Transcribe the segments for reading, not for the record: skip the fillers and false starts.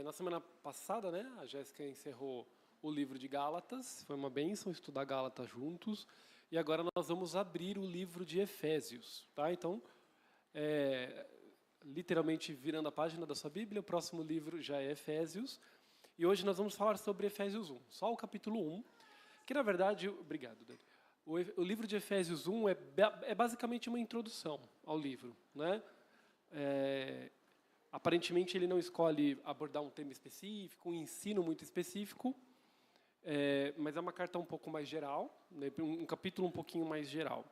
Na semana passada, né, a Jéssica encerrou o livro de Gálatas, foi uma bênção estudar Gálatas juntos, e agora nós vamos abrir o livro de Efésios, tá? Então, literalmente virando a página da sua Bíblia, o próximo livro já é Efésios, e hoje nós vamos falar sobre Efésios 1, só o capítulo 1, que na verdade, obrigado, Dani. O livro de Efésios 1 é basicamente uma introdução ao livro, né? Aparentemente ele não escolhe abordar um tema específico, um ensino muito específico, mas é uma carta um pouco mais geral, né, um capítulo um pouquinho mais geral.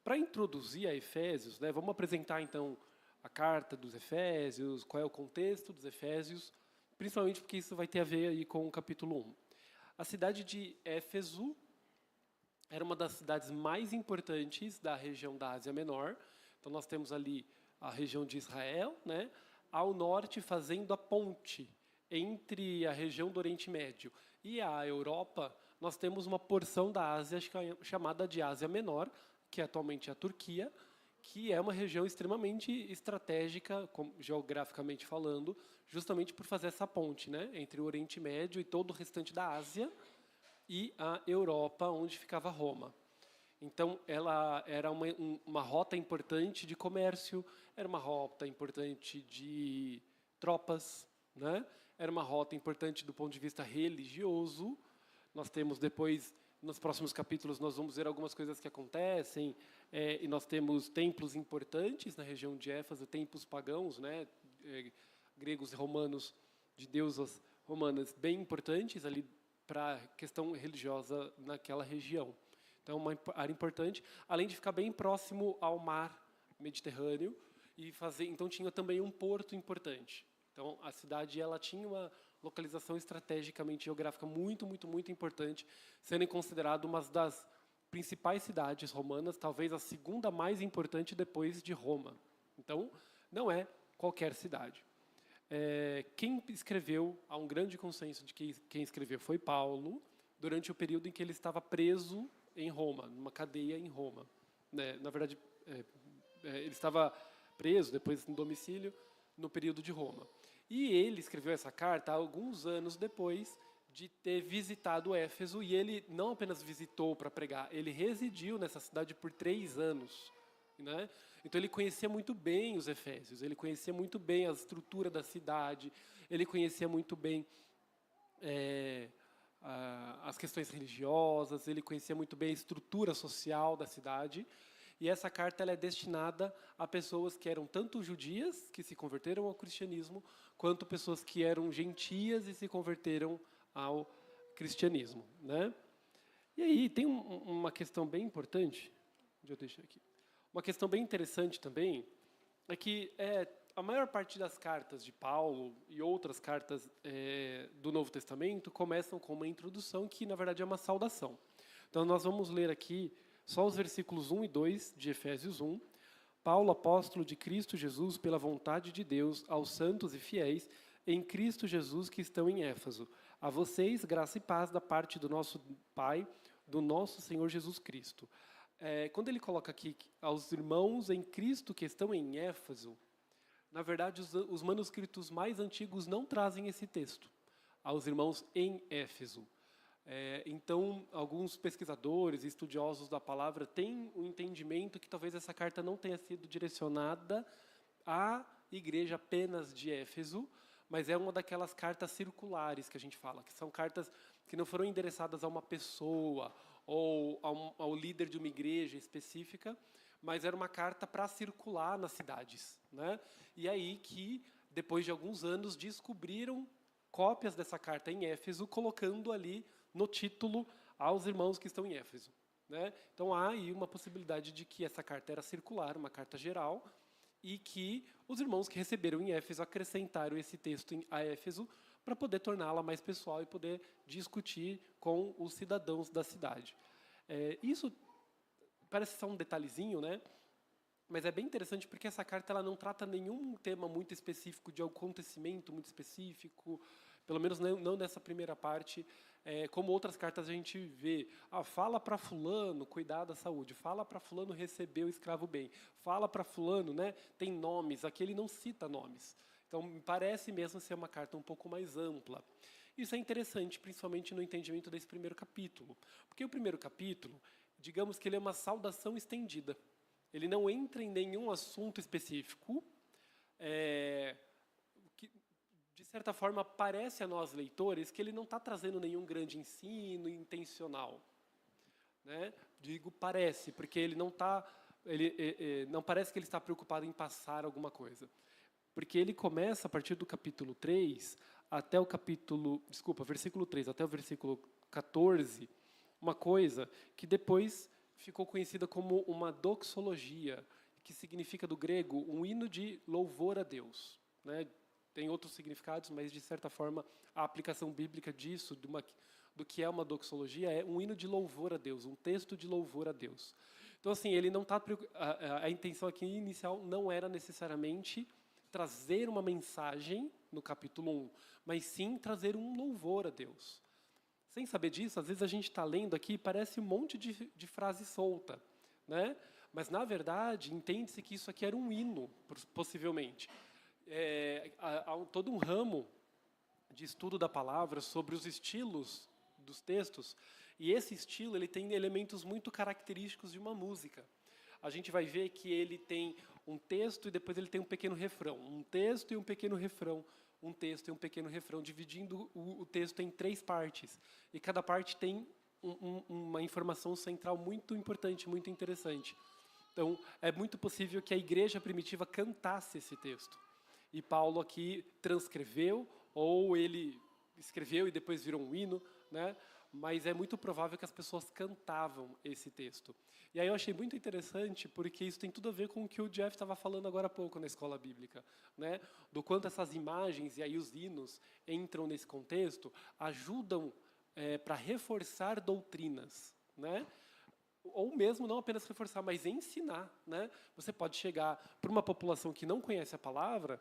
Para introduzir a Efésios, né, vamos apresentar então a carta dos Efésios, qual é o contexto dos Efésios, principalmente porque isso vai ter a ver aí com o capítulo 1. A cidade de Éfeso era uma das cidades mais importantes da região da Ásia Menor. Então nós temos ali a região de Israel, né, ao norte fazendo a ponte entre a região do Oriente Médio e a Europa. Nós temos uma porção da Ásia chamada de Ásia Menor, que atualmente é a Turquia, que é uma região extremamente estratégica, geograficamente falando, justamente por fazer essa ponte, né, entre o Oriente Médio e todo o restante da Ásia e a Europa, onde ficava Roma. Então, ela era uma rota importante de comércio, era uma rota importante de tropas, né? Era uma rota importante do ponto de vista religioso. Nós temos depois, nos próximos capítulos, nós vamos ver algumas coisas que acontecem, e nós temos templos importantes na região de Éfeso, templos pagãos, né? Gregos e romanos, de deusas romanas bem importantes ali para a questão religiosa naquela região. Então, uma área importante, além de ficar bem próximo ao mar Mediterrâneo então tinha também um porto importante. Então, a cidade ela tinha uma localização estrategicamente geográfica muito, muito, muito importante, sendo considerada uma das principais cidades romanas, talvez a segunda mais importante depois de Roma. Então, não é qualquer cidade. Quem escreveu, há um grande consenso de que quem escreveu foi Paulo, durante o período em que ele estava preso em Roma, numa cadeia em Roma. Na verdade, ele estava preso, depois no domicílio, no período de Roma. E ele escreveu essa carta alguns anos depois de ter visitado Éfeso, e ele não apenas visitou para pregar, ele residiu nessa cidade por 3 anos. Né? Então ele conhecia muito bem os Efésios, ele conhecia muito bem a estrutura da cidade, ele conhecia muito bem as questões religiosas, ele conhecia muito bem a estrutura social da cidade, e essa carta ela é destinada a pessoas que eram tanto judias, que se converteram ao cristianismo, quanto pessoas que eram gentias e se converteram ao cristianismo. Né? E aí tem uma questão bem importante, deixa eu deixar aqui. Uma questão bem interessante também é que a maior parte das cartas de Paulo e outras cartas do Novo Testamento começam com uma introdução que, na verdade, é uma saudação. Então, nós vamos ler aqui só os versículos 1 e 2 de Efésios 1. Paulo, apóstolo de Cristo Jesus, pela vontade de Deus, aos santos e fiéis em Cristo Jesus que estão em Éfeso. A vocês, graça e paz da parte do nosso Pai, do nosso Senhor Jesus Cristo. Quando ele coloca aqui aos irmãos em Cristo que estão em Éfeso, na verdade, os manuscritos mais antigos não trazem esse texto, aos irmãos em Éfeso. Então, alguns pesquisadores e estudiosos da palavra têm o entendimento que talvez essa carta não tenha sido direcionada à igreja apenas de Éfeso, mas é uma daquelas cartas circulares que a gente fala, que são cartas que não foram endereçadas a uma pessoa ou ao líder de uma igreja específica, mas era uma carta para circular nas cidades. Né? E aí que, depois de alguns anos, descobriram cópias dessa carta em Éfeso, colocando ali no título aos irmãos que estão em Éfeso. Né? Então há aí uma possibilidade de que essa carta era circular, uma carta geral, e que os irmãos que receberam em Éfeso acrescentaram esse texto a Éfeso para poder torná-la mais pessoal e poder discutir com os cidadãos da cidade. Isso parece ser um detalhezinho, né? Mas é bem interessante porque essa carta ela não trata nenhum tema muito específico de acontecimento muito específico, pelo menos não nessa primeira parte, como outras cartas a gente vê. Fala para fulano cuidar da saúde, fala para fulano receber o escravo bem, fala para fulano, né, tem nomes, aqui ele não cita nomes. Então, me parece mesmo ser uma carta um pouco mais ampla. Isso é interessante, principalmente no entendimento desse primeiro capítulo. Porque o primeiro capítulo, digamos que ele é uma saudação estendida. Ele não entra em nenhum assunto específico, que, de certa forma, parece a nós, leitores, que ele não está trazendo nenhum grande ensino intencional. Né? Digo parece, porque ele não está... não parece que ele está preocupado em passar alguma coisa. Porque ele começa a partir do capítulo 3 até o versículo 3 até o versículo 14, uma coisa que depois ficou conhecida como uma doxologia, que significa do grego um hino de louvor a Deus. Né? Tem outros significados, mas de certa forma a aplicação bíblica disso, do que é uma doxologia, é um hino de louvor a Deus, um texto de louvor a Deus. Então, assim, ele não tá, a intenção aqui inicial não era necessariamente trazer uma mensagem no capítulo 1, mas sim trazer um louvor a Deus. Sem saber disso, às vezes a gente está lendo aqui e parece um monte de frase solta, né? Mas, na verdade, entende-se que isso aqui era um hino, possivelmente. Há todo um ramo de estudo da palavra sobre os estilos dos textos, e esse estilo ele tem elementos muito característicos de uma música. A gente vai ver que ele tem um texto e depois ele tem um pequeno refrão, um texto e um pequeno refrão, um texto e um pequeno refrão, dividindo o texto em 3 partes. E cada parte tem uma informação central muito importante, muito interessante. Então, é muito possível que a igreja primitiva cantasse esse texto. E Paulo aqui transcreveu, ou ele escreveu e depois virou um hino, né? Mas é muito provável que as pessoas cantavam esse texto. E aí eu achei muito interessante, porque isso tem tudo a ver com o que o Jeff estava falando agora há pouco na escola bíblica, né? Do quanto essas imagens e aí os hinos entram nesse contexto, ajudam para reforçar doutrinas, né? Ou mesmo não apenas reforçar, mas ensinar, né? Você pode chegar para uma população que não conhece a palavra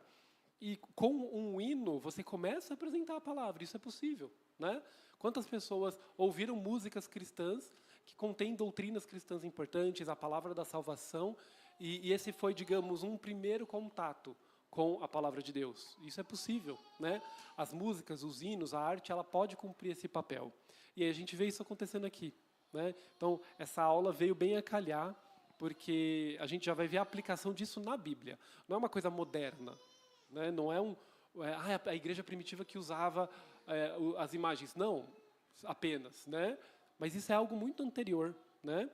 e com um hino você começa a apresentar a palavra. Isso é possível, né? Quantas pessoas ouviram músicas cristãs que contêm doutrinas cristãs importantes, a palavra da salvação, e esse foi, digamos, um primeiro contato com a palavra de Deus. Isso é possível, né? As músicas, os hinos, a arte, ela pode cumprir esse papel. E aí a gente vê isso acontecendo aqui, né? Então, essa aula veio bem a calhar, porque a gente já vai ver a aplicação disso na Bíblia. Não é uma coisa moderna, né? Não é a igreja primitiva que usava as imagens. Não, apenas, né? Mas isso é algo muito anterior, né?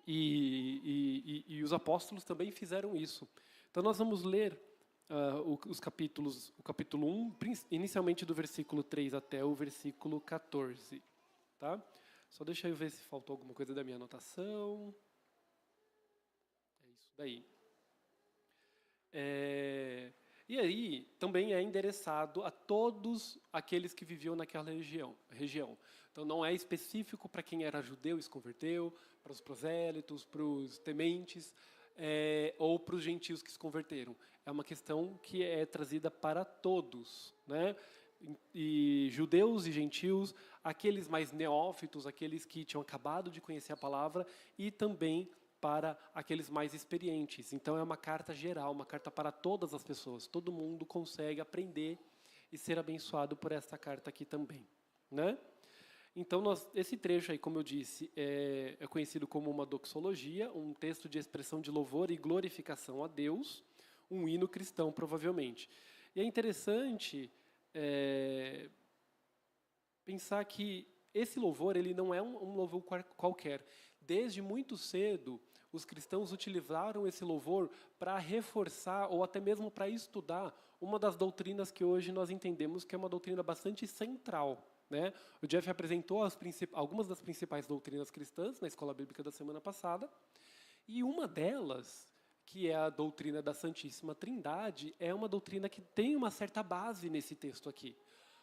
E os apóstolos também fizeram isso. Então, nós vamos ler o capítulo 1, inicialmente do versículo 3 até o versículo 14. Tá? Só deixa eu ver se faltou alguma coisa da minha anotação. É isso daí. E aí, também é endereçado a todos aqueles que viviam naquela região. Então, não é específico para quem era judeu e se converteu, para os prosélitos, para os tementes, ou para os gentios que se converteram. É uma questão que é trazida para todos, né? E judeus e gentios, aqueles mais neófitos, aqueles que tinham acabado de conhecer a palavra, e também para aqueles mais experientes. Então, é uma carta geral, uma carta para todas as pessoas. Todo mundo consegue aprender e ser abençoado por esta carta aqui também, né? Então, esse trecho aí, como eu disse, é conhecido como uma doxologia, um texto de expressão de louvor e glorificação a Deus, um hino cristão, provavelmente. E é interessante pensar que esse louvor ele não é um louvor qualquer. Desde muito cedo, os cristãos utilizaram esse louvor para reforçar ou até mesmo para estudar uma das doutrinas que hoje nós entendemos que é uma doutrina bastante central, né? O Jeff apresentou algumas das principais doutrinas cristãs na escola bíblica da semana passada, e uma delas, que é a doutrina da Santíssima Trindade, é uma doutrina que tem uma certa base nesse texto aqui.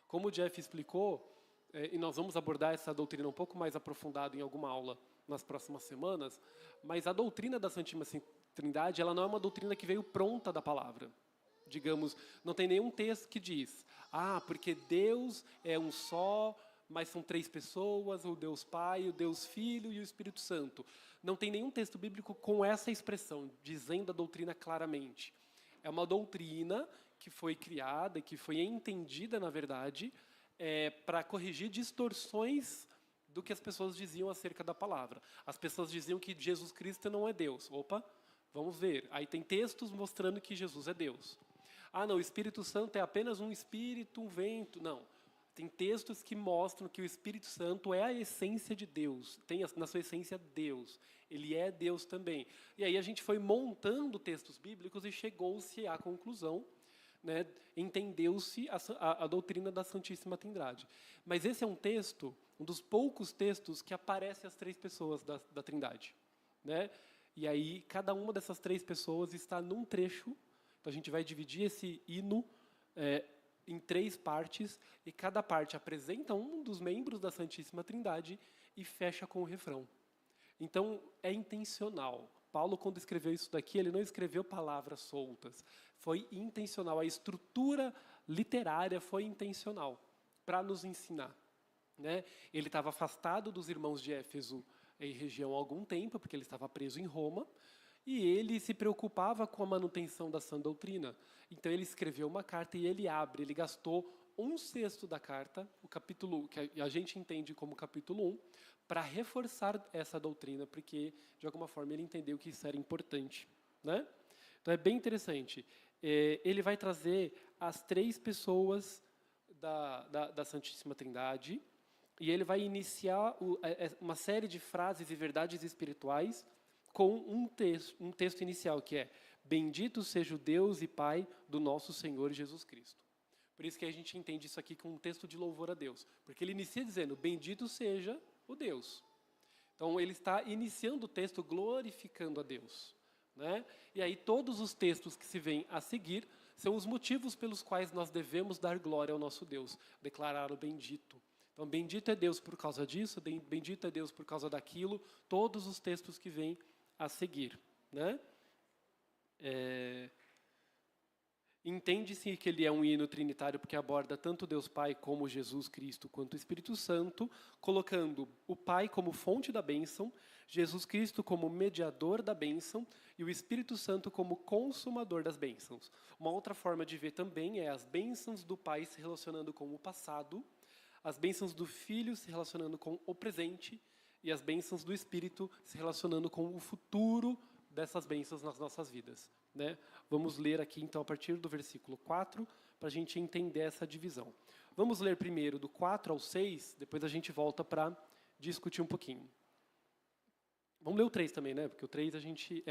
Como o Jeff explicou, e nós vamos abordar essa doutrina um pouco mais aprofundado em alguma aula nas próximas semanas, mas a doutrina da Santíssima Trindade, ela não é uma doutrina que veio pronta da palavra. Digamos, não tem nenhum texto que diz, porque Deus é um só, mas são 3 pessoas, o Deus Pai, o Deus Filho e o Espírito Santo. Não tem nenhum texto bíblico com essa expressão, dizendo a doutrina claramente. É uma doutrina que foi criada, que foi entendida, na verdade, para corrigir distorções do que as pessoas diziam acerca da palavra. As pessoas diziam que Jesus Cristo não é Deus. Opa, vamos ver. Aí tem textos mostrando que Jesus é Deus. Ah, não, o Espírito Santo é apenas um espírito, um vento. Não. Tem textos que mostram que o Espírito Santo é a essência de Deus, tem na sua essência Deus. Ele é Deus também. E aí a gente foi montando textos bíblicos e chegou-se à conclusão, né, entendeu-se a doutrina da Santíssima Trindade. Mas esse é um texto, um dos poucos textos que aparece as três pessoas da Trindade, né? E aí cada uma dessas três pessoas está num trecho. Então a gente vai dividir esse hino em três partes, e cada parte apresenta um dos membros da Santíssima Trindade e fecha com o refrão. Então, é intencional. Paulo, quando escreveu isso daqui, ele não escreveu palavras soltas. Foi intencional. A estrutura literária foi intencional para nos ensinar, né? Ele estava afastado dos irmãos de Éfeso em região há algum tempo, porque ele estava preso em Roma, e ele se preocupava com a manutenção da sã doutrina. Então ele escreveu uma carta e ele gastou 1/6 da carta, o capítulo que a gente entende como capítulo 1, para reforçar essa doutrina, porque de alguma forma ele entendeu que isso era importante, né? Então é bem interessante. Ele vai trazer as três pessoas da Santíssima Trindade, e ele vai iniciar uma série de frases e verdades espirituais com um texto inicial, que é: bendito seja o Deus e Pai do nosso Senhor Jesus Cristo. Por isso que a gente entende isso aqui como um texto de louvor a Deus, porque ele inicia dizendo: bendito seja o Deus. Então ele está iniciando o texto glorificando a Deus, né? E aí todos os textos que se vêm a seguir são os motivos pelos quais nós devemos dar glória ao nosso Deus, declará-lo bendito. Então, bendito é Deus por causa disso, bendito é Deus por causa daquilo, todos os textos que vêm a seguir, né? Entende-se que ele é um hino trinitário porque aborda tanto Deus Pai como Jesus Cristo quanto o Espírito Santo, colocando o Pai como fonte da bênção, Jesus Cristo como mediador da bênção e o Espírito Santo como consumador das bênçãos. Uma outra forma de ver também é as bênçãos do Pai se relacionando com o passado, as bênçãos do Filho se relacionando com o presente e as bênçãos do Espírito se relacionando com o futuro dessas bênçãos nas nossas vidas, né? Vamos ler aqui, então, a partir do versículo 4, para a gente entender essa divisão. Vamos ler primeiro do 4 ao 6, depois a gente volta para discutir um pouquinho. Vamos ler o 3 também, né? Porque o 3 a gente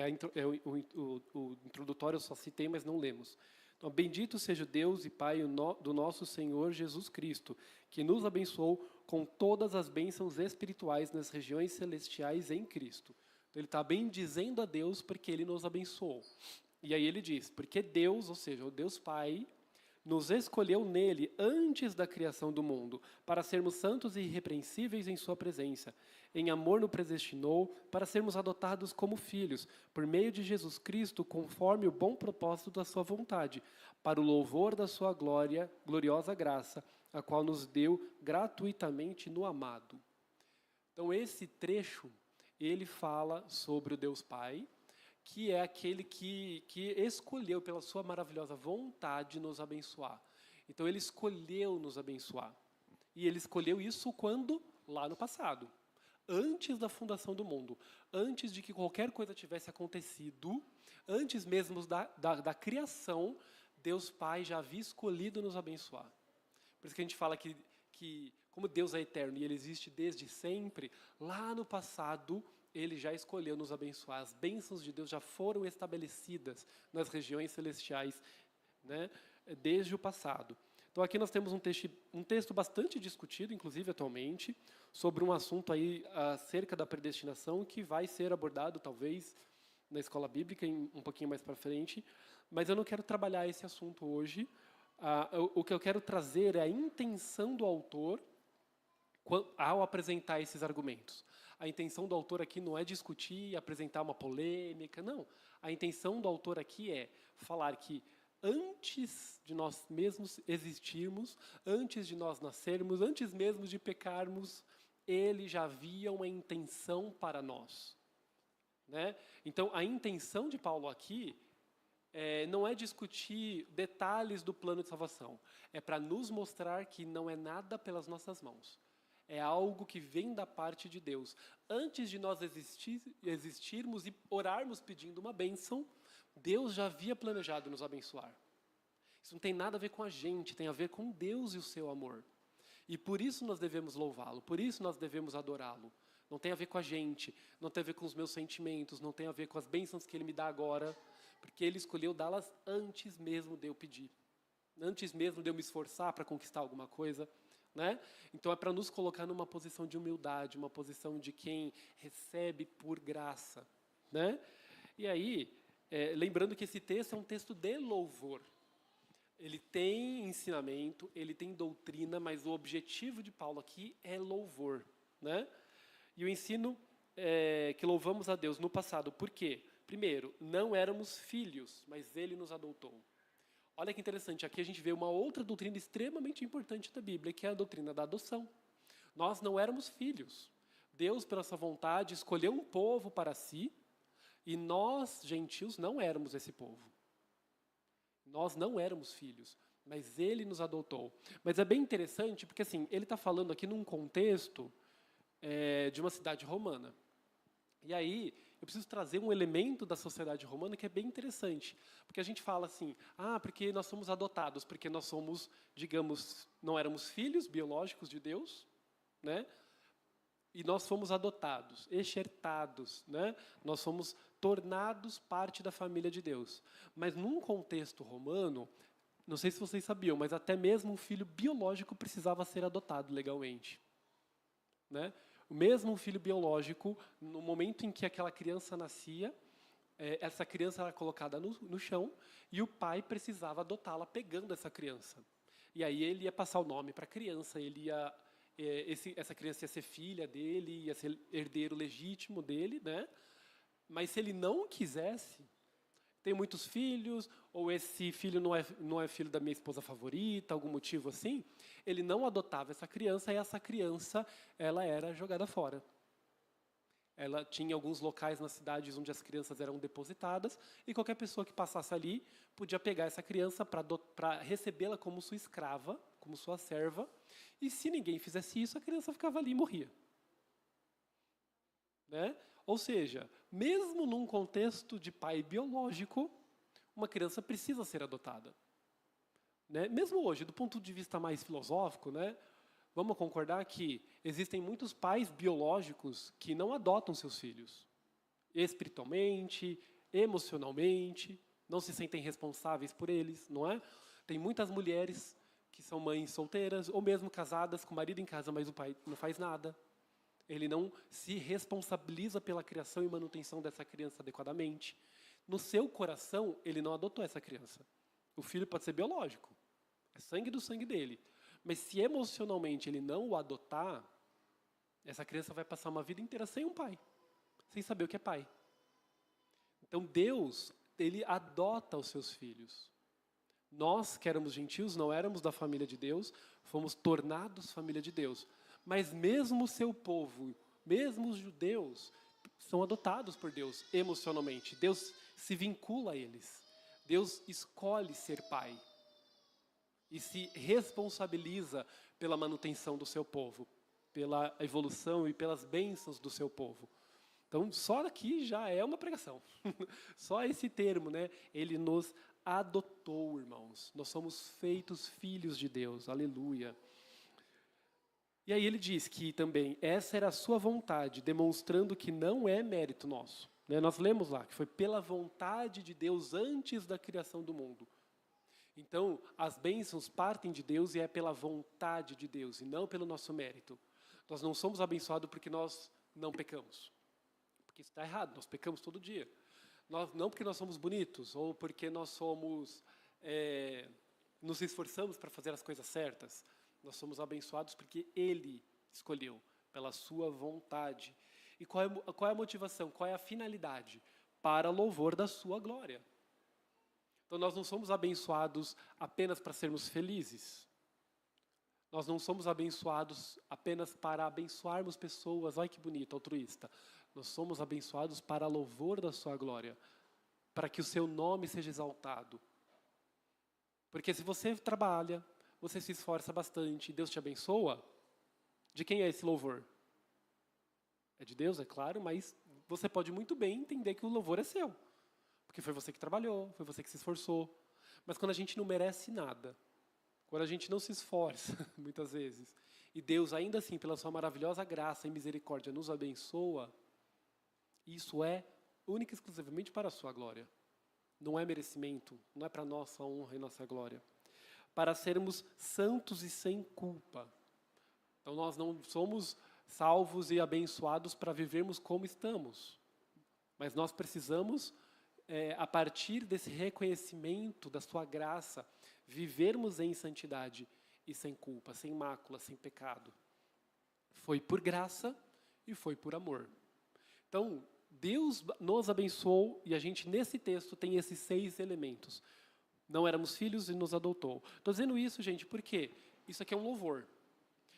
o introdutório eu só citei, mas não lemos. Então, bendito seja o Deus e Pai do nosso Senhor Jesus Cristo, que nos abençoou com todas as bênçãos espirituais nas regiões celestiais em Cristo. Então, ele está bendizendo a Deus porque ele nos abençoou. E aí ele diz: porque Deus, ou seja, o Deus Pai, nos escolheu nele antes da criação do mundo, para sermos santos e irrepreensíveis em sua presença. Em amor nos predestinou para sermos adotados como filhos, por meio de Jesus Cristo, conforme o bom propósito da sua vontade, para o louvor da sua gloriosa graça, a qual nos deu gratuitamente no amado. Então esse trecho, ele fala sobre o Deus Pai, que é aquele que escolheu pela sua maravilhosa vontade nos abençoar. Então ele escolheu nos abençoar. E ele escolheu isso quando? Lá no passado. Antes da fundação do mundo. Antes de que qualquer coisa tivesse acontecido, antes mesmo da criação, Deus Pai já havia escolhido nos abençoar. Por isso que a gente fala que como Deus é eterno e ele existe desde sempre, lá no passado ele já escolheu nos abençoar. As bênçãos de Deus já foram estabelecidas nas regiões celestiais, né, desde o passado. Então aqui nós temos um texto bastante discutido, inclusive atualmente, sobre um assunto aí acerca da predestinação, que vai ser abordado talvez na escola bíblica um pouquinho mais para frente, mas eu não quero trabalhar esse assunto hoje. O que eu quero trazer é a intenção do autor ao apresentar esses argumentos. A intenção do autor aqui não é discutir, apresentar uma polêmica, não. A intenção do autor aqui é falar que antes de nós mesmos existirmos, antes de nós nascermos, antes mesmo de pecarmos, ele já havia uma intenção para nós, né? Então, a intenção de Paulo aqui não é discutir detalhes do plano de salvação. É para nos mostrar que não é nada pelas nossas mãos. É algo que vem da parte de Deus. Antes de nós existirmos e orarmos pedindo uma bênção, Deus já havia planejado nos abençoar. Isso não tem nada a ver com a gente, tem a ver com Deus e o seu amor. E por isso nós devemos louvá-lo, por isso nós devemos adorá-lo. Não tem a ver com a gente, não tem a ver com os meus sentimentos, não tem a ver com as bênçãos que Ele me dá agora, porque Ele escolheu dá-las antes mesmo de eu pedir, antes mesmo de eu me esforçar para conquistar alguma coisa, né? Então é para nos colocar numa posição de humildade, uma posição de quem recebe por graça, né? E aí, lembrando que esse texto é um texto de louvor. Ele tem ensinamento, ele tem doutrina, mas o objetivo de Paulo aqui é louvor, né? E o ensino que louvamos a Deus no passado, por quê? Primeiro, não éramos filhos, mas Ele nos adotou. Olha que interessante, aqui a gente vê uma outra doutrina extremamente importante da Bíblia, que é a doutrina da adoção. Nós não éramos filhos. Deus, pela sua vontade, escolheu um povo para si, e nós, gentios, não éramos esse povo. Nós não éramos filhos, mas Ele nos adotou. Mas é bem interessante, porque assim, ele está falando aqui num contexto de uma cidade romana. E aí, eu preciso trazer um elemento da sociedade romana que é bem interessante. Porque a gente fala assim, porque nós somos adotados, porque nós somos, digamos, não éramos filhos biológicos de Deus, né? E nós fomos adotados, enxertados, né? Nós somos tornados parte da família de Deus. Mas num contexto romano, não sei se vocês sabiam, mas até mesmo um filho biológico precisava ser adotado legalmente, né? Mesmo um filho biológico, no momento em que aquela criança nascia, essa criança era colocada no chão e o pai precisava adotá-la pegando essa criança. E aí ele ia passar o nome para a criança, essa criança ia ser filha dele, ia ser herdeiro legítimo dele, né? Mas se ele não quisesse, tem muitos filhos, ou esse filho não é filho da minha esposa favorita, algum motivo assim, ele não adotava essa criança e essa criança ela era jogada fora. Ela tinha alguns locais nas cidades onde as crianças eram depositadas e qualquer pessoa que passasse ali podia pegar essa criança para recebê-la como sua escrava, como sua serva, e se ninguém fizesse isso, a criança ficava ali e morria. Né? Ou seja, mesmo num contexto de pai biológico, uma criança precisa ser adotada. Né? Mesmo hoje, do ponto de vista mais filosófico, né, vamos concordar que existem muitos pais biológicos que não adotam seus filhos. Espiritualmente, emocionalmente, não se sentem responsáveis por eles, não é? Tem muitas mulheres que são mães solteiras, ou mesmo casadas com o marido em casa, mas o pai não faz nada. Ele não se responsabiliza pela criação e manutenção dessa criança adequadamente. No seu coração, ele não adotou essa criança. O filho pode ser biológico, é sangue do sangue dele. Mas se emocionalmente ele não o adotar, essa criança vai passar uma vida inteira sem um pai, sem saber o que é pai. Então Deus, Ele adota os seus filhos. Nós, que éramos gentios, não éramos da família de Deus, fomos tornados família de Deus. Mas mesmo o seu povo, mesmo os judeus, são adotados por Deus emocionalmente. Deus se vincula a eles. Deus escolhe ser pai. E se responsabiliza pela manutenção do seu povo, pela evolução e pelas bênçãos do seu povo. Então, só aqui já é uma pregação. Só esse termo, né? Ele nos adotou, irmãos. Nós somos feitos filhos de Deus. Aleluia. E aí ele diz que também essa era a sua vontade, demonstrando que não é mérito nosso. Né? Nós lemos lá que foi pela vontade de Deus antes da criação do mundo. Então, as bênçãos partem de Deus e é pela vontade de Deus e não pelo nosso mérito. Nós não somos abençoados porque nós não pecamos. Porque isso está errado, nós pecamos todo dia. Não porque nós somos bonitos ou porque nós nos esforçamos para fazer as coisas certas. Nós somos abençoados porque Ele escolheu, pela sua vontade. E qual é a motivação? Qual é a finalidade? Para louvor da sua glória. Então nós não somos abençoados apenas para sermos felizes. Nós não somos abençoados apenas para abençoarmos pessoas. Olha que bonito, altruísta. Nós somos abençoados para louvor da sua glória. para que o seu nome seja exaltado. Porque se você trabalha, você se esforça bastante, Deus te abençoa, de quem é esse louvor? É de Deus, é claro, mas você pode muito bem entender que o louvor é seu. Porque foi você que trabalhou, foi você que se esforçou. Mas quando a gente não merece nada, quando a gente não se esforça, muitas vezes, e Deus ainda assim, pela sua maravilhosa graça e misericórdia, nos abençoa, isso é única e exclusivamente para a sua glória. Não é merecimento, não é para nossa honra e nossa glória. Para sermos santos e sem culpa. Então nós não somos salvos e abençoados para vivermos como estamos. Mas nós precisamos, a partir desse reconhecimento da sua graça, vivermos em santidade e sem culpa, sem mácula, sem pecado. Foi por graça e foi por amor. Então, Deus nos abençoou e a gente, nesse texto, tem esses 6 elementos. Não éramos filhos e nos adotou. Estou dizendo isso, gente, porque isso aqui é um louvor.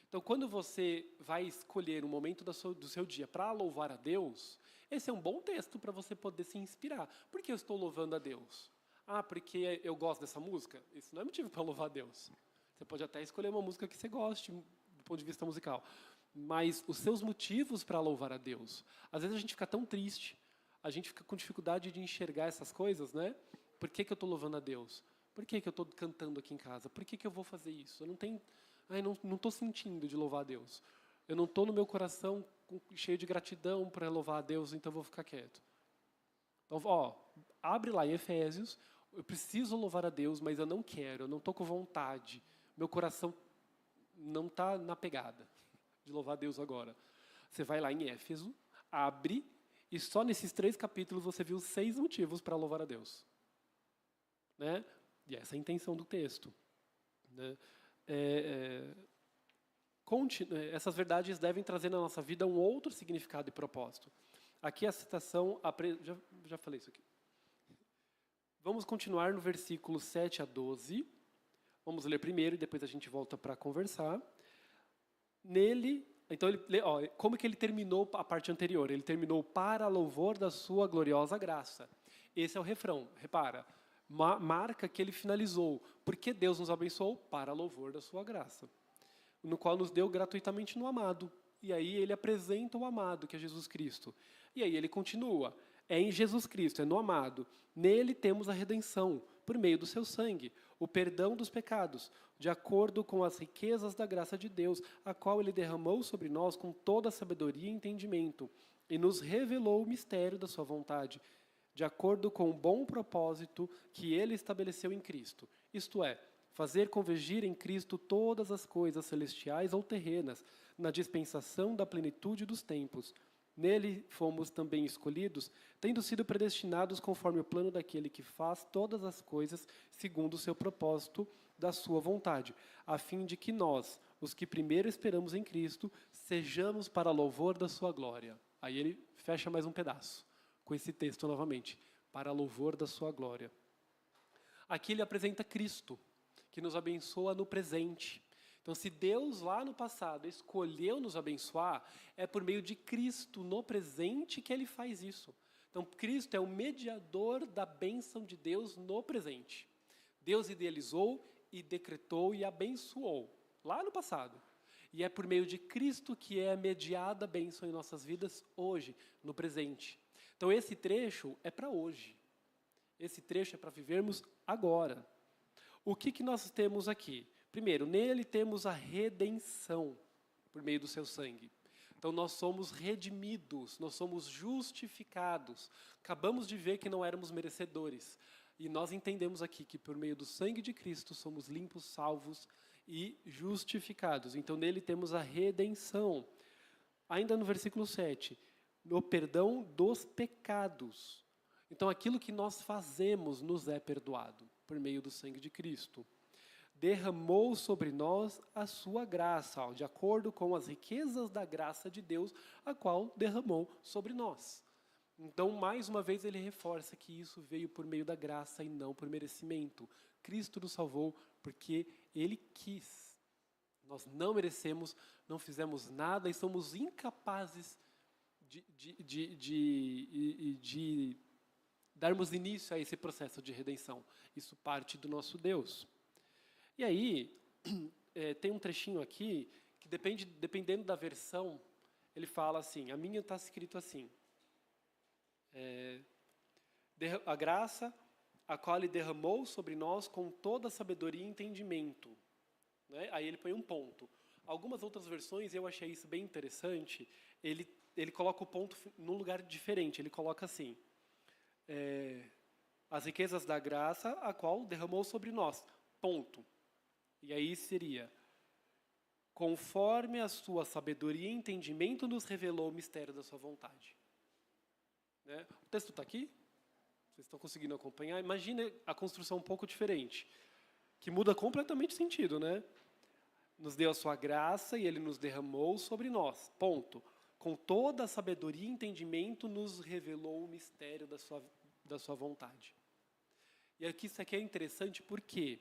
Então, quando você vai escolher um momento do seu dia para louvar a Deus, esse é um bom texto para você poder se inspirar. Por que eu estou louvando a Deus? Ah, porque eu gosto dessa música? Isso não é motivo para louvar a Deus. Você pode até escolher uma música que você goste, do ponto de vista musical. Mas os seus motivos para louvar a Deus. Às vezes a gente fica tão triste, a gente fica com dificuldade de enxergar essas coisas, né? Por que eu estou louvando a Deus? Por que eu estou cantando aqui em casa? Por que eu vou fazer isso? Eu não estou sentindo de louvar a Deus. Eu não estou no meu coração cheio de gratidão para louvar a Deus, então eu vou ficar quieto. Então, abre lá em Efésios, eu preciso louvar a Deus, mas eu não quero, eu não estou com vontade. Meu coração não está na pegada de louvar a Deus agora. Você vai lá em Éfeso, abre, e só nesses 3 capítulos você viu 6 motivos para louvar a Deus. Né? E essa é a intenção do texto. Né? Essas verdades devem trazer na nossa vida um outro significado e propósito. Aqui a citação, já falei isso aqui. Vamos continuar no versículo 7 a 12. Vamos ler primeiro e depois a gente volta para conversar. Nele, então, como que ele terminou a parte anterior? Ele terminou para louvor da sua gloriosa graça. Esse é o refrão, repara. Marca que ele finalizou. Porque Deus nos abençoou para louvor da sua graça. No qual nos deu gratuitamente no amado. E aí ele apresenta o amado, que é Jesus Cristo. E aí ele continua. É em Jesus Cristo, é no amado. Nele temos a redenção, por meio do seu sangue, o perdão dos pecados, de acordo com as riquezas da graça de Deus, a qual ele derramou sobre nós com toda a sabedoria e entendimento, e nos revelou o mistério da sua vontade, de acordo com o bom propósito que ele estabeleceu em Cristo. Isto é, fazer convergir em Cristo todas as coisas celestiais ou terrenas, na dispensação da plenitude dos tempos. Nele fomos também escolhidos, tendo sido predestinados conforme o plano daquele que faz todas as coisas segundo o seu propósito da sua vontade, a fim de que nós, os que primeiro esperamos em Cristo, sejamos para louvor da sua glória. Aí ele fecha mais um pedaço, com esse texto novamente, para louvor da sua glória. Aqui ele apresenta Cristo, que nos abençoa no presente. Então, se Deus lá no passado escolheu nos abençoar, é por meio de Cristo no presente que ele faz isso. Então, Cristo é o mediador da bênção de Deus no presente. Deus idealizou e decretou e abençoou lá no passado. E é por meio de Cristo que é mediada a bênção em nossas vidas hoje, no presente. Então, esse trecho é para hoje. Esse trecho é para vivermos agora. O que nós temos aqui? Primeiro, nele temos a redenção, por meio do seu sangue. Então, nós somos redimidos, nós somos justificados. Acabamos de ver que não éramos merecedores. E nós entendemos aqui que, por meio do sangue de Cristo, somos limpos, salvos e justificados. Então, nele temos a redenção. Ainda no versículo 7, no perdão dos pecados. Então, aquilo que nós fazemos nos é perdoado, por meio do sangue de Cristo. Derramou sobre nós a sua graça, de acordo com as riquezas da graça de Deus, a qual derramou sobre nós. Então, mais uma vez, ele reforça que isso veio por meio da graça e não por merecimento. Cristo nos salvou porque ele quis. Nós não merecemos, não fizemos nada e somos incapazes de darmos início a esse processo de redenção. Isso parte do nosso Deus. E aí, tem um trechinho aqui, que dependendo da versão, ele fala assim, a minha está escrito assim, a graça a qual ele derramou sobre nós com toda sabedoria e entendimento. Né? Aí ele põe um ponto. Algumas outras versões, eu achei isso bem interessante, ele coloca o ponto num lugar diferente, ele coloca assim, as riquezas da graça a qual derramou sobre nós, ponto. E aí seria, conforme a sua sabedoria e entendimento nos revelou o mistério da sua vontade. Né? O texto está aqui? Vocês estão conseguindo acompanhar? Imagine a construção um pouco diferente, que muda completamente o sentido, né? Nos deu a sua graça e ele nos derramou sobre nós, ponto. Com toda a sabedoria e entendimento nos revelou o mistério da sua vontade. E aqui isso aqui é interessante porque,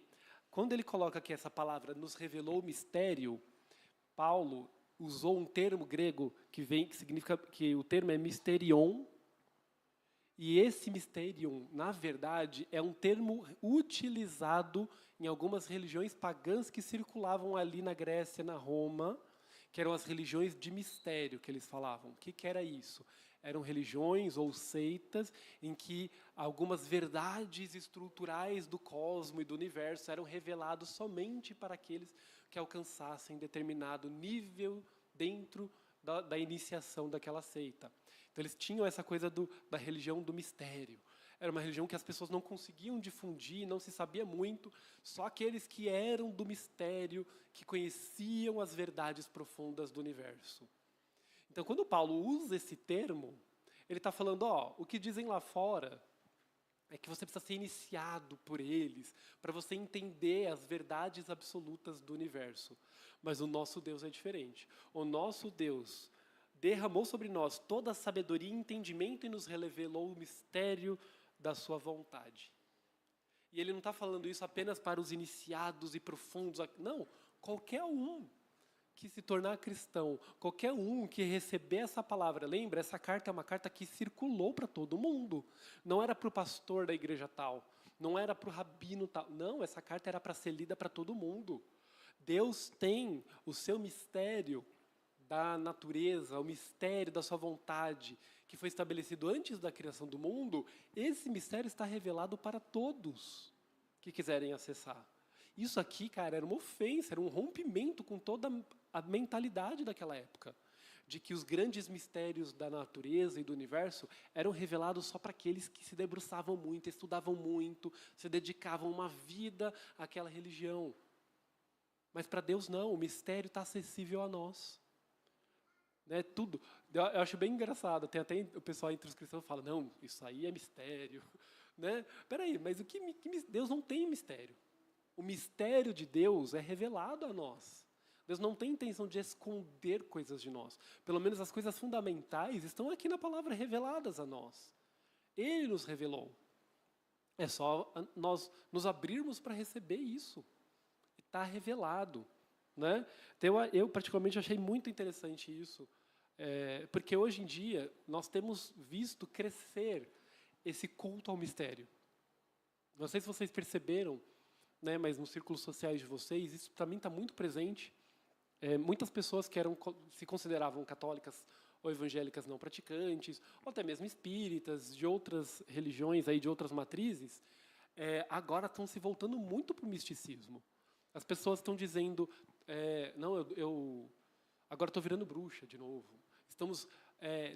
quando ele coloca aqui essa palavra, nos revelou o mistério, Paulo usou um termo grego que significa que o termo é mysterion, e esse mysterion, na verdade, é um termo utilizado em algumas religiões pagãs que circulavam ali na Grécia, na Roma, que eram as religiões de mistério que eles falavam. O que era isso? Eram religiões ou seitas em que algumas verdades estruturais do cosmos e do universo eram revelados somente para aqueles que alcançassem determinado nível dentro da iniciação daquela seita. Então, eles tinham essa coisa da religião do mistério. Era uma religião que as pessoas não conseguiam difundir, não se sabia muito, só aqueles que eram do mistério, que conheciam as verdades profundas do universo. Então, quando Paulo usa esse termo, ele está falando, o que dizem lá fora é que você precisa ser iniciado por eles, para você entender as verdades absolutas do universo. Mas o nosso Deus é diferente. O nosso Deus derramou sobre nós toda a sabedoria e entendimento e nos revelou o mistério da sua vontade. E ele não está falando isso apenas para os iniciados e profundos. Não, qualquer um que se tornar cristão, qualquer um que receber essa palavra, lembra, essa carta é uma carta que circulou para todo mundo. Não era para o pastor da igreja tal, não era para o rabino tal. Não, essa carta era para ser lida para todo mundo. Deus tem o seu mistério da natureza, o mistério da sua vontade, que foi estabelecido antes da criação do mundo, esse mistério está revelado para todos que quiserem acessar. Isso aqui, cara, era uma ofensa, era um rompimento com toda a mentalidade daquela época, de que os grandes mistérios da natureza e do universo eram revelados só para aqueles que se debruçavam muito, estudavam muito, se dedicavam uma vida àquela religião. Mas para Deus não, o mistério está acessível a nós. Né, tudo. Eu acho bem engraçado, tem até o pessoal entre os cristãos que fala, não, isso aí é mistério. Né? Peraí, mas Deus não tem mistério. O mistério de Deus é revelado a nós. Deus não tem intenção de esconder coisas de nós. Pelo menos as coisas fundamentais estão aqui na palavra reveladas a nós. Ele nos revelou. É só nós nos abrirmos para receber isso. Está revelado. Né? Então, eu particularmente achei muito interessante isso, porque hoje em dia nós temos visto crescer esse culto ao mistério. Não sei se vocês perceberam, né, mas nos círculos sociais de vocês, isso também está muito presente. Muitas pessoas que se consideravam católicas ou evangélicas não praticantes, ou até mesmo espíritas, de outras religiões, aí, de outras matrizes, agora estão se voltando muito para o misticismo. As pessoas estão dizendo, não, eu agora estou virando bruxa de novo. Estamos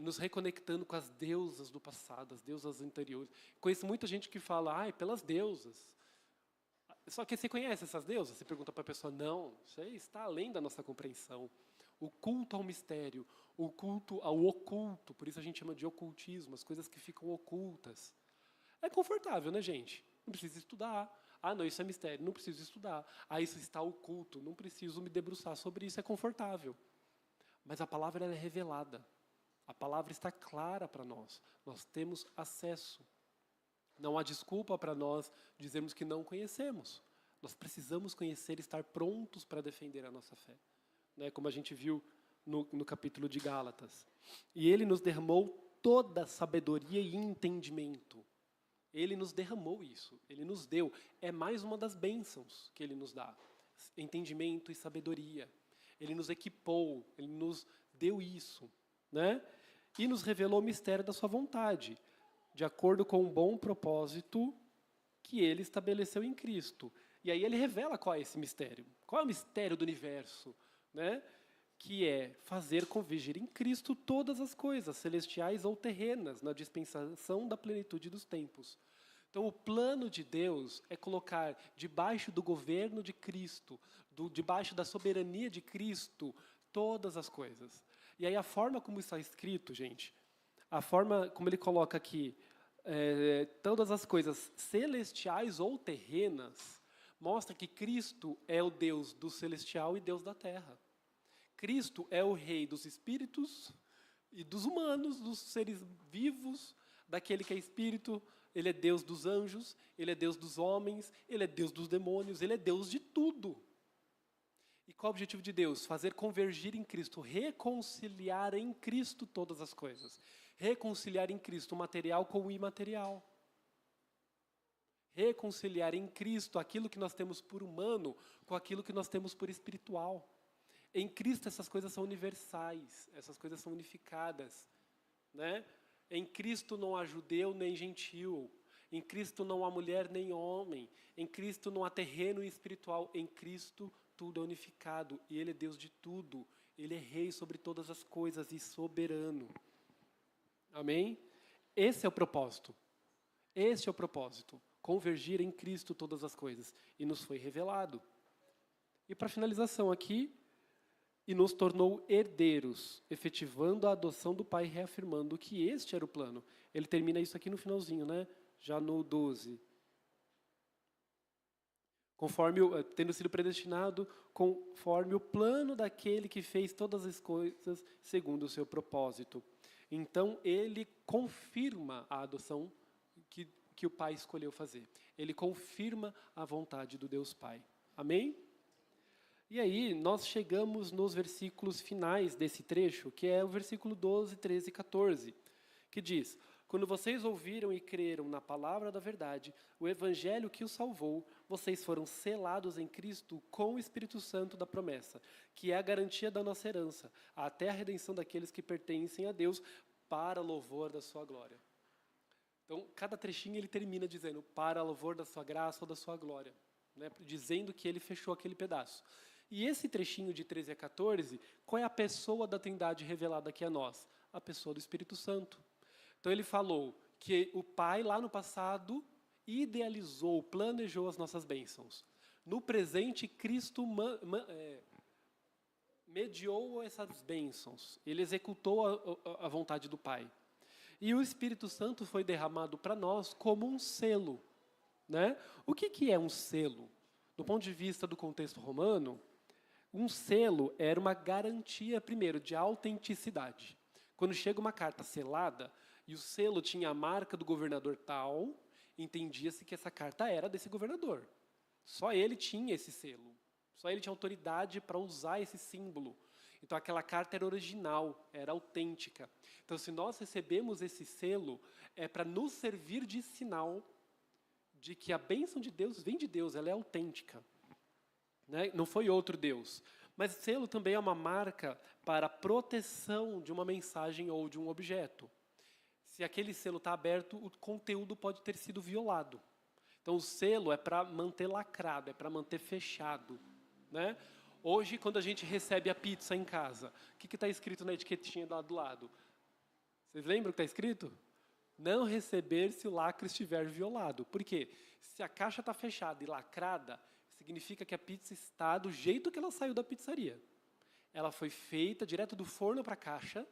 nos reconectando com as deusas do passado, as deusas anteriores. Conheço muita gente que fala, pelas deusas. Só que você conhece essas deusas? Você pergunta para a pessoa, não, isso aí está além da nossa compreensão. O culto ao mistério, o culto ao oculto, por isso a gente chama de ocultismo, as coisas que ficam ocultas. É confortável, né, gente? Não precisa estudar. Não, isso é mistério, não preciso estudar. Isso está oculto, não preciso me debruçar sobre isso, é confortável. Mas a palavra ela é revelada. A palavra está clara para nós. Nós temos acesso. Não há desculpa para nós dizermos que não conhecemos. Nós precisamos conhecer e estar prontos para defender a nossa fé. Né? Como a gente viu no capítulo de Gálatas. E ele nos derramou toda sabedoria e entendimento. Ele nos derramou isso, Ele nos deu. É mais uma das bênçãos que Ele nos dá. Entendimento e sabedoria. Ele nos equipou, Ele nos deu isso, né? E nos revelou o mistério da sua vontade, de acordo com um bom propósito que Ele estabeleceu em Cristo. E aí Ele revela qual é esse mistério. Qual é o mistério do universo, né? Que é fazer convergir em Cristo todas as coisas, celestiais ou terrenas, na dispensação da plenitude dos tempos. Então, o plano de Deus é colocar debaixo do governo de Cristo, debaixo da soberania de Cristo, todas as coisas. E aí a forma como está escrito, gente, a forma como ele coloca aqui, todas as coisas celestiais ou terrenas, mostra que Cristo é o Deus do celestial e Deus da terra. Cristo é o rei dos espíritos e dos humanos, dos seres vivos, daquele que é espírito. Ele é Deus dos anjos, Ele é Deus dos homens, Ele é Deus dos demônios, Ele é Deus de tudo. E qual é o objetivo de Deus? Fazer convergir em Cristo, reconciliar em Cristo todas as coisas. Reconciliar em Cristo o material com o imaterial. Reconciliar em Cristo aquilo que nós temos por humano com aquilo que nós temos por espiritual. Em Cristo essas coisas são universais, essas coisas são unificadas, né? Em Cristo não há judeu nem gentil, em Cristo não há mulher nem homem, em Cristo não há terreno e espiritual, em Cristo tudo é unificado e Ele é Deus de tudo, Ele é rei sobre todas as coisas e soberano. Amém? Esse é o propósito, convergir em Cristo todas as coisas, e nos foi revelado. E para finalização aqui, e nos tornou herdeiros, efetivando a adoção do Pai, reafirmando que este era o plano. Ele termina isso aqui no finalzinho, né? Já no 12. Tendo sido predestinado conforme o plano daquele que fez todas as coisas segundo o seu propósito. Então, ele confirma a adoção que o Pai escolheu fazer. Ele confirma a vontade do Deus Pai. Amém? E aí, nós chegamos nos versículos finais desse trecho, que é o versículo 12, 13 e 14, que diz: quando vocês ouviram e creram na palavra da verdade, o evangelho que os salvou, vocês foram selados em Cristo com o Espírito Santo da promessa, que é a garantia da nossa herança, até a redenção daqueles que pertencem a Deus, para louvor da sua glória. Então, cada trechinho ele termina dizendo, para louvor da sua graça ou da sua glória, né? Dizendo que ele fechou aquele pedaço. E esse trechinho de 13 a 14, qual é a pessoa da Trindade revelada aqui a nós? A pessoa do Espírito Santo. Então ele falou que o Pai, lá no passado, idealizou, planejou as nossas bênçãos. No presente, Cristo mediou essas bênçãos. Ele executou a vontade do Pai. E o Espírito Santo foi derramado para nós como um selo, né? O que é um selo? Do ponto de vista do contexto romano, um selo era uma garantia, primeiro, de autenticidade. Quando chega uma carta selada, e o selo tinha a marca do governador tal, entendia-se que essa carta era desse governador. Só ele tinha esse selo. Só ele tinha autoridade para usar esse símbolo. Então, aquela carta era original, era autêntica. Então, se nós recebemos esse selo, é para nos servir de sinal de que a bênção de Deus vem de Deus, ela é autêntica. Né? Não foi outro Deus. Mas selo também é uma marca para a proteção de uma mensagem ou de um objeto. Se aquele selo está aberto, o conteúdo pode ter sido violado. Então, o selo é para manter lacrado, é para manter fechado. Né? Hoje, quando a gente recebe a pizza em casa, o que está escrito na etiquetinha lá do lado? Vocês lembram o que está escrito? Não receber se o lacre estiver violado. Por quê? Se a caixa está fechada e lacrada, significa que a pizza está do jeito que ela saiu da pizzaria. Ela foi feita direto do forno para a caixa,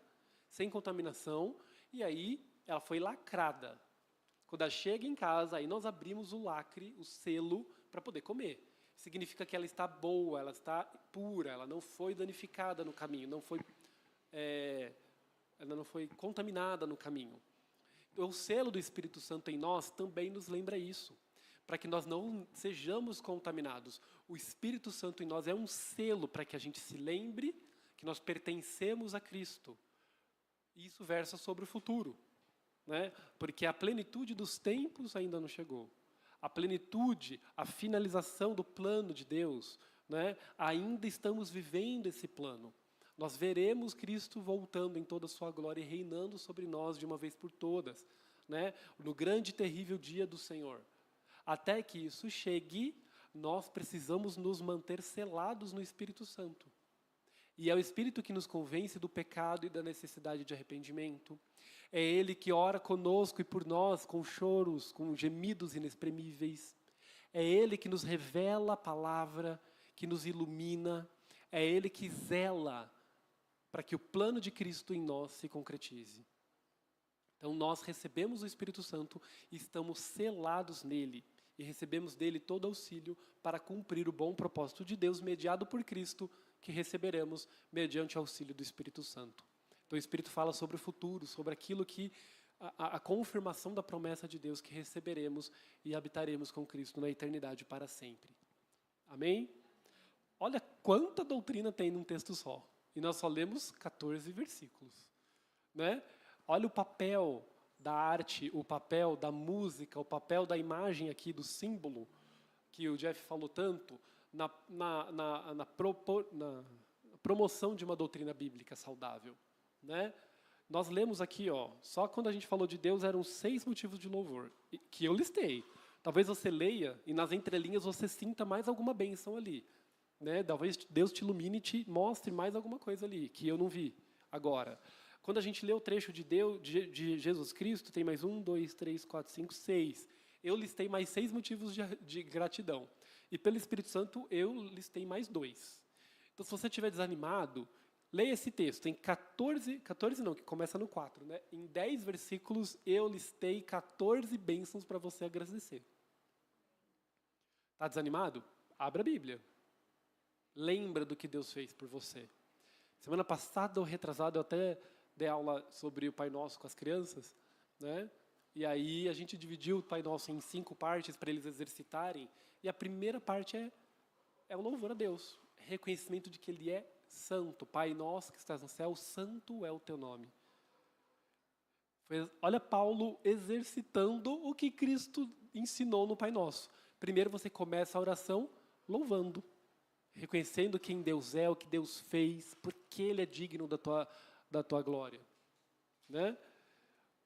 sem contaminação, e aí ela foi lacrada. Quando ela chega em casa, aí nós abrimos o lacre, o selo, para poder comer. Significa que ela está boa, ela está pura, ela não foi danificada no caminho, ela não foi contaminada no caminho. O selo do Espírito Santo em nós também nos lembra isso, para que nós não sejamos contaminados. O Espírito Santo em nós é um selo para que a gente se lembre que nós pertencemos a Cristo. Isso versa sobre o futuro, né? Porque a plenitude dos tempos ainda não chegou. A plenitude, a finalização do plano de Deus, né? Ainda estamos vivendo esse plano. Nós veremos Cristo voltando em toda a sua glória e reinando sobre nós de uma vez por todas, né? No grande e terrível dia do Senhor. Até que isso chegue, nós precisamos nos manter selados no Espírito Santo. E é o Espírito que nos convence do pecado e da necessidade de arrependimento. É Ele que ora conosco e por nós com choros, com gemidos inexprimíveis. É Ele que nos revela a palavra, que nos ilumina. É Ele que zela para que o plano de Cristo em nós se concretize. Então nós recebemos o Espírito Santo e estamos selados nele. E recebemos dele todo auxílio para cumprir o bom propósito de Deus, mediado por Cristo, que receberemos mediante o auxílio do Espírito Santo. Então o Espírito fala sobre o futuro, sobre aquilo que, a confirmação da promessa de Deus que receberemos e habitaremos com Cristo na eternidade para sempre. Amém? Olha quanta doutrina tem num texto só. E nós só lemos 14 versículos. Né? Olha o papel da arte, o papel da música, o papel da imagem aqui, do símbolo, que o Jeff falou tanto, na promoção de uma doutrina bíblica saudável. Né? Nós lemos aqui, só quando a gente falou de Deus, eram 6 motivos de louvor, que eu listei. Talvez você leia e nas entrelinhas você sinta mais alguma bênção ali. Né? Talvez Deus te ilumine e te mostre mais alguma coisa ali, que eu não vi agora. Quando a gente lê o trecho de Deus, de Jesus Cristo, tem mais 1, 2, 3, 4, 5, 6. Eu listei mais 6 motivos de gratidão. E pelo Espírito Santo, eu listei mais 2. Então, se você estiver desanimado, leia esse texto. Tem 14 não, que começa no 4. Né? Em 10 versículos, eu listei 14 bênçãos para você agradecer. Está desanimado? Abra a Bíblia. Lembra do que Deus fez por você. Semana passada ou retrasada, eu até dei aula sobre o Pai Nosso com as crianças, né? E aí a gente dividiu o Pai Nosso em 5 partes para eles exercitarem. E a primeira parte é o louvor a Deus, reconhecimento de que Ele é santo. Pai Nosso que estás no céu, santo é o teu nome. Olha Paulo exercitando o que Cristo ensinou no Pai Nosso. Primeiro você começa a oração louvando, reconhecendo quem Deus é, o que Deus fez, porque Ele é digno da tua glória. Né?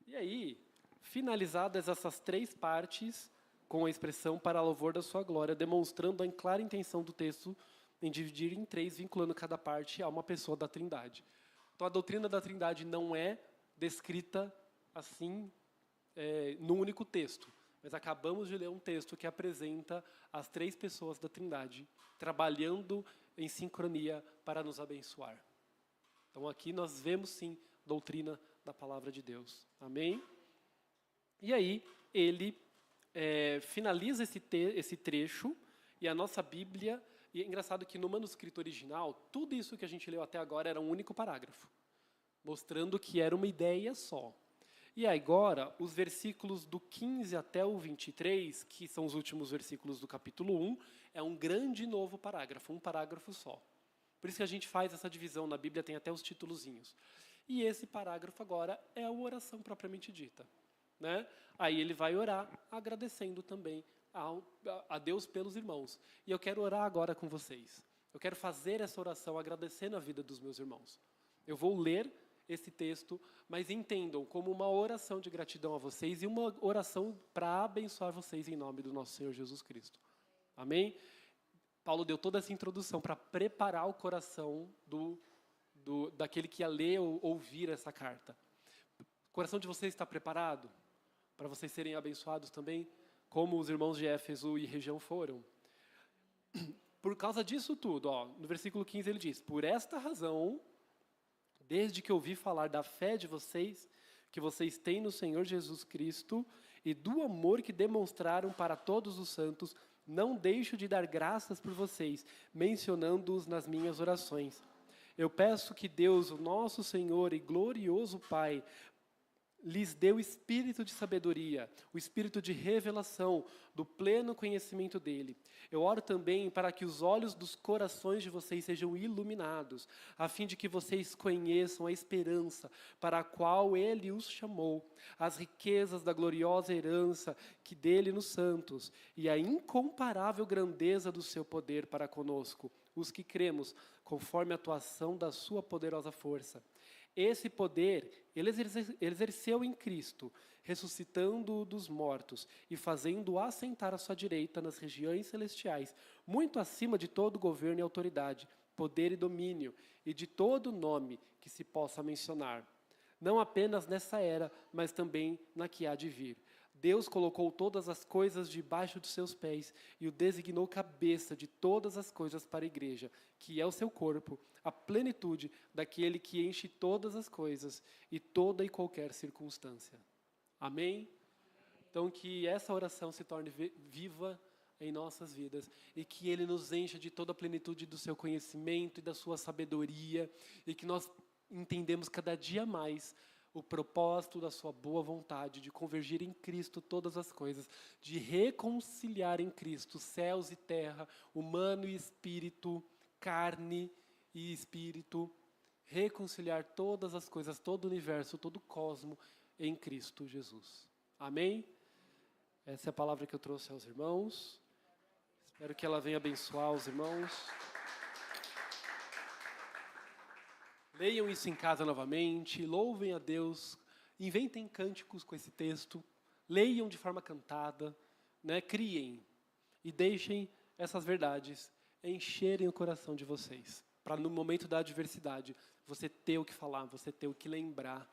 E aí, finalizadas essas 3 partes, com a expressão para louvor da sua glória, demonstrando a clara intenção do texto em dividir em 3, vinculando cada parte a uma pessoa da Trindade. Então, a doutrina da Trindade não é descrita assim, num único texto. Mas acabamos de ler um texto que apresenta as 3 pessoas da Trindade, trabalhando em sincronia para nos abençoar. Então aqui nós vemos sim doutrina da palavra de Deus. Amém? E aí ele finaliza esse trecho e a nossa Bíblia, e é engraçado que no manuscrito original, tudo isso que a gente leu até agora era um único parágrafo, mostrando que era uma ideia só. E agora, os versículos do 15 até o 23, que são os últimos versículos do capítulo 1, é um grande novo parágrafo, um parágrafo só. Por isso que a gente faz essa divisão na Bíblia, tem até os titulozinhos. E esse parágrafo agora é a oração propriamente dita. Né? Aí ele vai orar agradecendo também a Deus pelos irmãos. E eu quero orar agora com vocês. Eu quero fazer essa oração agradecendo a vida dos meus irmãos. Eu vou ler esse texto, mas entendam como uma oração de gratidão a vocês e uma oração para abençoar vocês em nome do nosso Senhor Jesus Cristo. Amém? Paulo deu toda essa introdução para preparar o coração daquele que ia ler ou ouvir essa carta. O coração de vocês está preparado para vocês serem abençoados também, como os irmãos de Éfeso e região foram? Por causa disso tudo, no versículo 15 ele diz: por esta razão, desde que ouvi falar da fé de vocês, que vocês têm no Senhor Jesus Cristo, e do amor que demonstraram para todos os santos, não deixo de dar graças por vocês, mencionando-os nas minhas orações. Eu peço que Deus, o nosso Senhor e glorioso Pai, lhes dê o espírito de sabedoria, o espírito de revelação, do pleno conhecimento dele. Eu oro também para que os olhos dos corações de vocês sejam iluminados, a fim de que vocês conheçam a esperança para a qual ele os chamou, as riquezas da gloriosa herança que dele nos santos, e a incomparável grandeza do seu poder para conosco, os que cremos, conforme a atuação da sua poderosa força. Esse poder ele exerceu em Cristo, ressuscitando-o dos mortos e fazendo-o assentar à sua direita nas regiões celestiais, muito acima de todo governo e autoridade, poder e domínio, e de todo nome que se possa mencionar. Não apenas nessa era, mas também na que há de vir. Deus colocou todas as coisas debaixo dos seus pés e o designou cabeça de todas as coisas para a igreja, que é o seu corpo, a plenitude daquele que enche todas as coisas e toda e qualquer circunstância. Amém? Então, que essa oração se torne viva em nossas vidas e que Ele nos encha de toda a plenitude do seu conhecimento e da sua sabedoria e que nós entendemos cada dia mais o propósito da sua boa vontade de convergir em Cristo todas as coisas, de reconciliar em Cristo céus e terra, humano e espírito, carne e espírito, reconciliar todas as coisas, todo o universo, todo o cosmo em Cristo Jesus. Amém? Essa é a palavra que eu trouxe aos irmãos. Espero que ela venha abençoar os irmãos. Leiam isso em casa novamente, louvem a Deus, inventem cânticos com esse texto, leiam de forma cantada, criem e deixem essas verdades encherem o coração de vocês, para no momento da adversidade você ter o que falar, você ter o que lembrar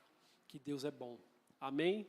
que Deus é bom. Amém?